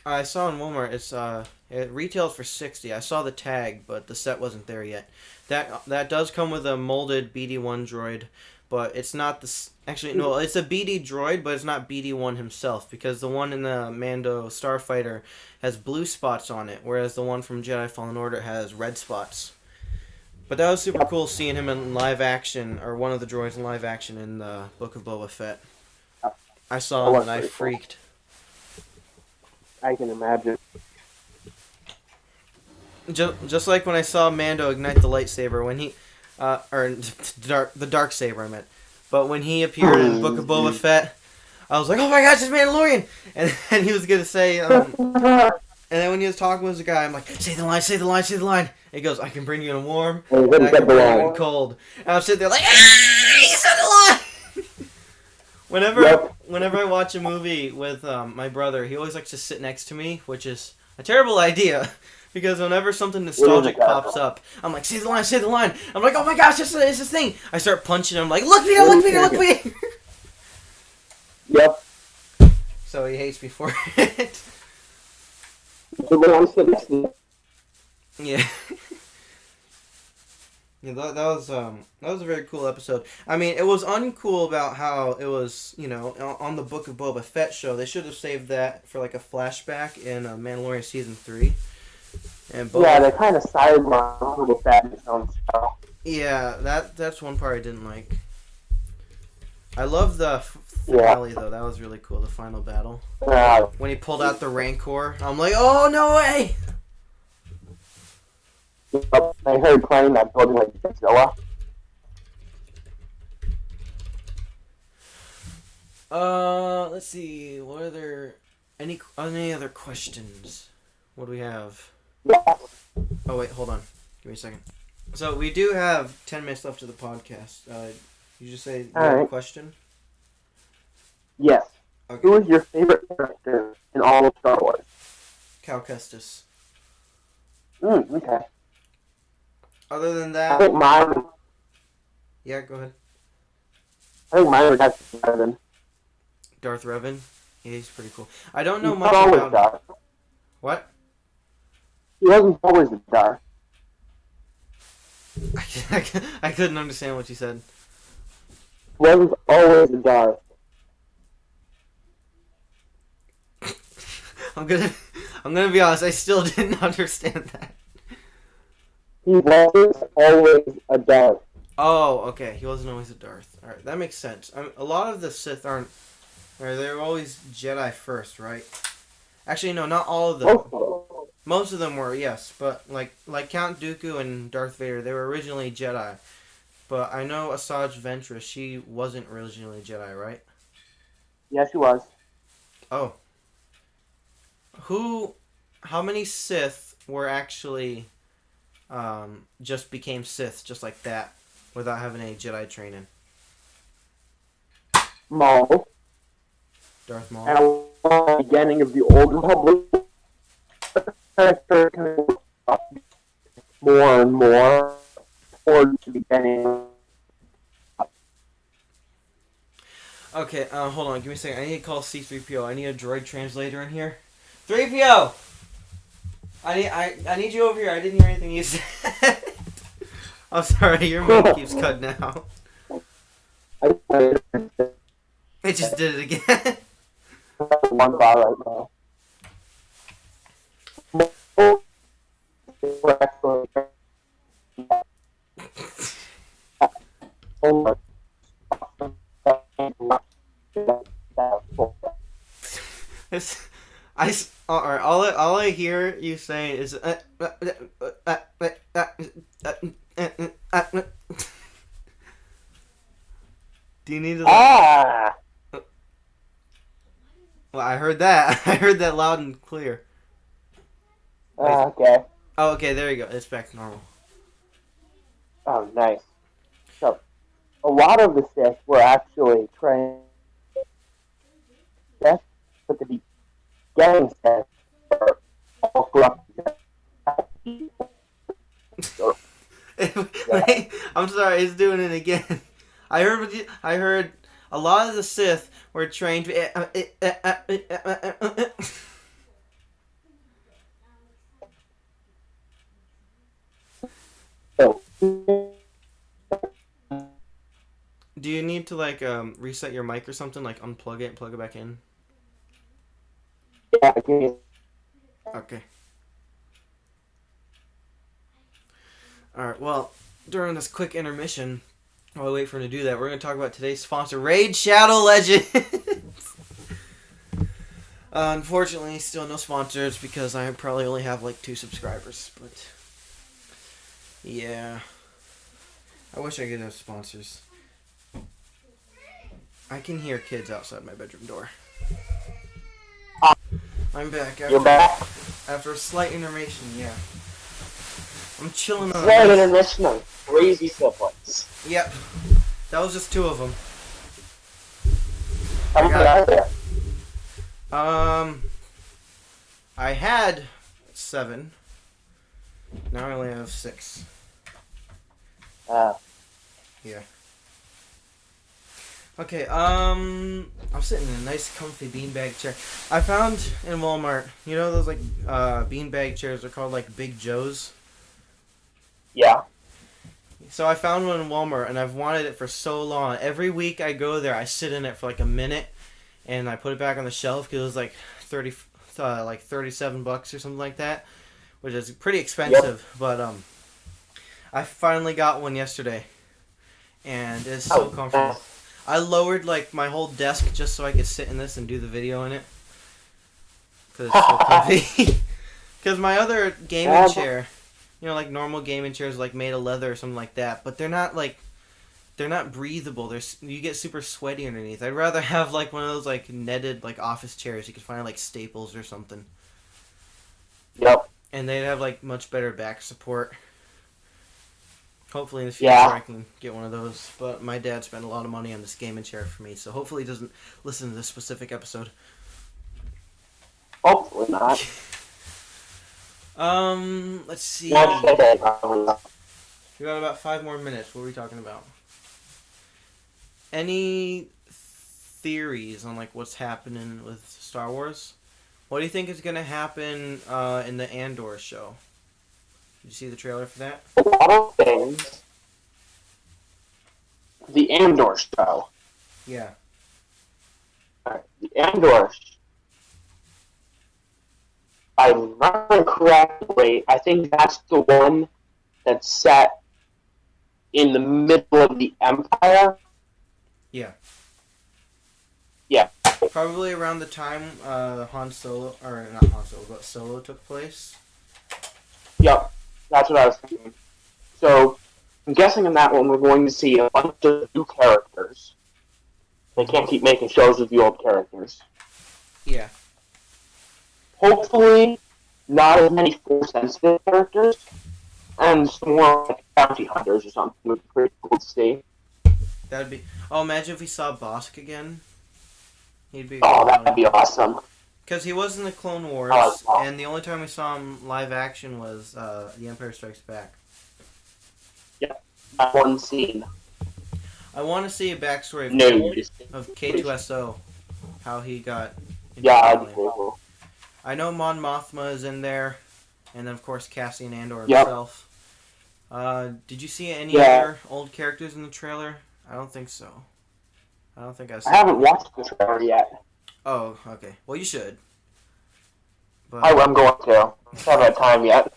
I saw in Walmart it retails for 60. I saw the tag, but the set wasn't there yet. That does come with a molded BD1 droid, but it's not actually no, it's a BD droid, but it's not BD1 himself because the one in the Mando Starfighter has blue spots on it, whereas the one from Jedi Fallen Order has red spots. But that was super cool seeing him in live action, or one of the droids in live action in the Book of Boba Fett. I saw him and I freaked. I can imagine. Just like when I saw Mando ignite the lightsaber when he, or the dark saber I meant, but when he appeared in Book of Boba Fett, I was like, oh my gosh, it's Mandalorian, and he was gonna say, and then when he was talking with the guy, I'm like, say the line, say the line, say the line. And he goes, I can bring you in warm, and I can bring you in cold. And I'm sitting there like, he said the line. Whenever I watch a movie with my brother, he always likes to sit next to me, which is a terrible idea. Because whenever something nostalgic pops up, I'm like, say the line, say the line. I'm like, oh my gosh, it's this thing. I start punching him, like, look, Peter, look, Peter, look, Peter. Yep. So he hates me for it. Yeah. Yeah, that was a very cool episode. I mean, it was uncool about how it was, on the Book of Boba Fett show. They should have saved that for like a flashback in Mandalorian season 3. And they kind of sidelined with that in its own show. Yeah, that's one part I didn't like. I love the finale though. That was really cool. The final battle when he pulled out the Rancor. I'm like, oh no way! I heard playing that building like Godzilla. Let's see. What are there? Any other questions? What do we have? Yeah. Oh wait, hold on. Give me a second. So we do have 10 minutes left of the podcast. You just say you have a question? Yes. Okay. Who is your favorite character in all of Star Wars? Cal Kestis. Okay. Other than I that... think mine... Yeah, go ahead. I think mine would have to be Revan. Darth Revan? Yeah, he's pretty cool. I don't know He's much not always about... Darth. What? He wasn't always the Darth. I couldn't understand what you said. He wasn't always the Darth. I'm gonna be honest, I still didn't understand that. He wasn't always a Darth. Oh, okay. He wasn't always a Darth. Alright, that makes sense. A lot of the Sith aren't... They're always Jedi first, right? Actually, no, not all of them. Most of them were, yes. But, like Count Dooku and Darth Vader, they were originally Jedi. But I know Asajj Ventress, she wasn't originally Jedi, right? Yes, he was. Oh. How many Sith were actually... just became Sith, just like that, without having any Jedi training? Maul. Darth Maul. And at the beginning of the Old Republic, more and more towards the beginning. Okay, hold on, give me a second. I need to call C-3PO. I need a droid translator in here. 3PO! I need you over here. I didn't hear anything you said. I'm sorry, your mic keeps cutting out. It just did it again. One bar right now. All I hear you saying is do you need to Well, I heard that. I heard that loud and clear. Okay. Oh, okay, there you go. It's back to normal. Oh, nice. So, a lot of the Sith were actually trained Sith, but the beginning Sith were all corrupt. Wait, I'm sorry, it's doing it again. I heard a lot of the Sith were trained. So, Do you need to like reset your mic or something? Like unplug it and plug it back in? yeah, Okay. Alright, well, during this quick intermission, while I wait for him to do that, we're going to talk about today's sponsor, Raid Shadow Legends! Unfortunately, still no sponsors because I probably only have like 2 subscribers, but yeah. I wish I could have sponsors. I can hear kids outside my bedroom door. I'm back you're back. after a slight intermission, yeah. I'm chilling on Slight intermission of crazy siblings. Yep. That was just 2 of them. How many are there? I had 7. Now I only have 6. Yeah. Okay, I'm sitting in a nice comfy beanbag chair. I found in Walmart, you know those like beanbag chairs are called like Big Joe's? Yeah. So I found one in Walmart and I've wanted it for so long. Every week I go there, I sit in it for like a minute and I put it back on the shelf because it was like 37 bucks or something like that, which is pretty expensive, but I finally got one yesterday and it's so comfortable. I lowered like my whole desk just so I could sit in this and do the video in it. Cause it's so comfy. Cause my other gaming chair, you know, like normal gaming chairs, like made of leather or something like that, but they're not breathable. You get super sweaty underneath. I'd rather have like one of those like netted like office chairs you could find at, like Staples or something. Yep. And they'd have like much better back support. Hopefully in the future I can get one of those. But my dad spent a lot of money on this gaming chair for me, so hopefully he doesn't listen to this specific episode. Hopefully not. Let's see. We got about 5 more minutes. What are we talking about? Any theories on like what's happening with Star Wars? What do you think is gonna happen in the Andor show? Did you see the trailer for that? A lot of things. The Andor show. Yeah. Alright, the Andor. I remember correctly, I think that's the one that's set in the middle of the Empire. Yeah. Yeah. Probably around the time Han Solo, or not Han Solo, but Solo took place. Yep. That's what I was thinking. So, I'm guessing in that one we're going to see a bunch of new characters. They can't keep making shows with the old characters. Yeah. Hopefully, not as many Force-sensitive characters, and some more like bounty hunters or something would be pretty cool to see. That'd be... Oh, imagine if we saw Bosk again. He'd be... Oh, that'd be awesome. Because he was in the Clone Wars, and the only time we saw him live action was The Empire Strikes Back. Yep, that one scene. I want to see a backstory of K2SO, how he got into that'd be cool. I know Mon Mothma is in there, and then of course Cassian Andor himself. Did you see any other old characters in the trailer? I don't think so. I don't think I saw. I haven't watched the trailer yet. Oh, okay. Well, you should. But, I'm going to. I haven't had time yet.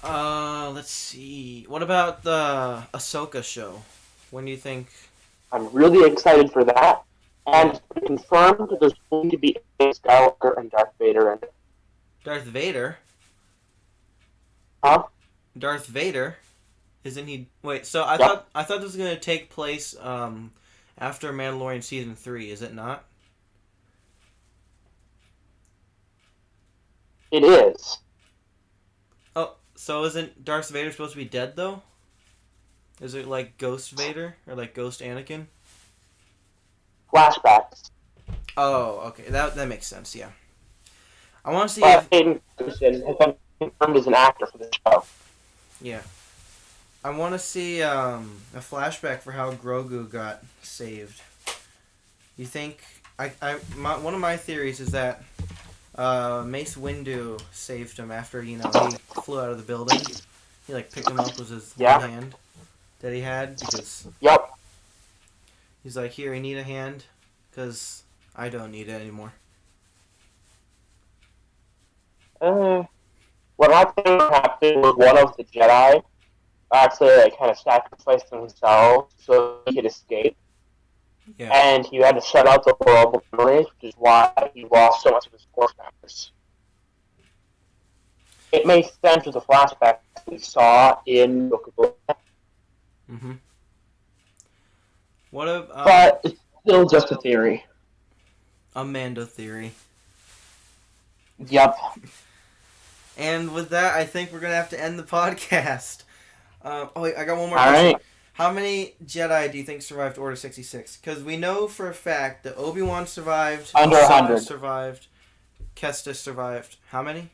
Let's see. What about the Ahsoka show? When do you think? I'm really excited for that. And it's confirmed that there's going to be a Skywalker and Darth Vader in it. Darth Vader? Huh? Darth Vader? Isn't he? Wait. So I thought this was gonna take place after Mandalorian season 3. Is it not? It is. Oh, so isn't Darth Vader supposed to be dead though? Is it like Ghost Vader or like Ghost Anakin? Flashbacks. Oh, okay. That makes sense. Yeah. I want to see Hayden Christensen has been confirmed as an actor for the show. Yeah. I want to see a flashback for how Grogu got saved. You think one of my theories is that Mace Windu saved him after he flew out of the building. He picked him up with his one hand that he had because he's like, here, I need a hand because I don't need it anymore. What I think happened was one of the Jedi actually kind of sacrificed himself so he could escape. Yeah. And he had to shut out the world memories, which is why he lost so much of his force powers. It makes sense with the flashback we saw in Book of Boba. Mm-hmm. What a but it's still just a theory. A Mando theory. Yep. And with that, I think we're gonna have to end the podcast. Wait, I got one more All question. right. How many Jedi do you think survived Order 66? Because we know for a fact that Obi-Wan survived, Under 100 survived, Kestis survived. How many?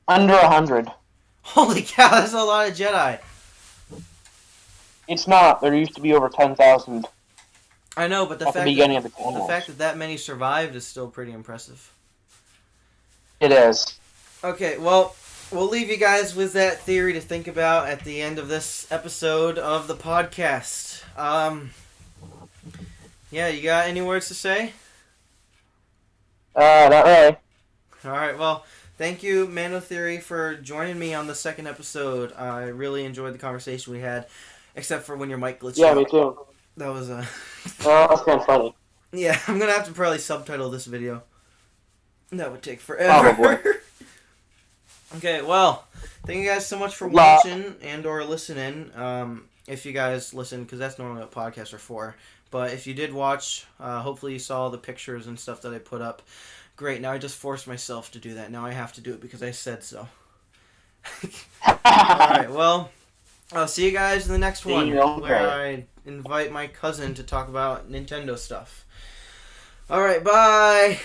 Under 100. Holy cow, that's a lot of Jedi. It's not. There used to be over 10,000. I know, but the fact that that many survived is still pretty impressive. It is. Okay, well, we'll leave you guys with that theory to think about at the end of this episode of the podcast. Yeah, you got any words to say? Not really. Alright, well, thank you, Mando Theory, for joining me on the second episode. I really enjoyed the conversation we had, except for when your mic glitched out. Me too. That was that's kind of funny. Yeah, I'm gonna have to probably subtitle this video. That would take forever. Probably. Okay, well, thank you guys so much for watching and or listening. If you guys listen, because that's normally what podcasts are for. But if you did watch, hopefully you saw the pictures and stuff that I put up. Great, now I just forced myself to do that. Now I have to do it because I said so. Alright, well, I'll see you guys in the next one where I invite my cousin to talk about Nintendo stuff. Alright, bye!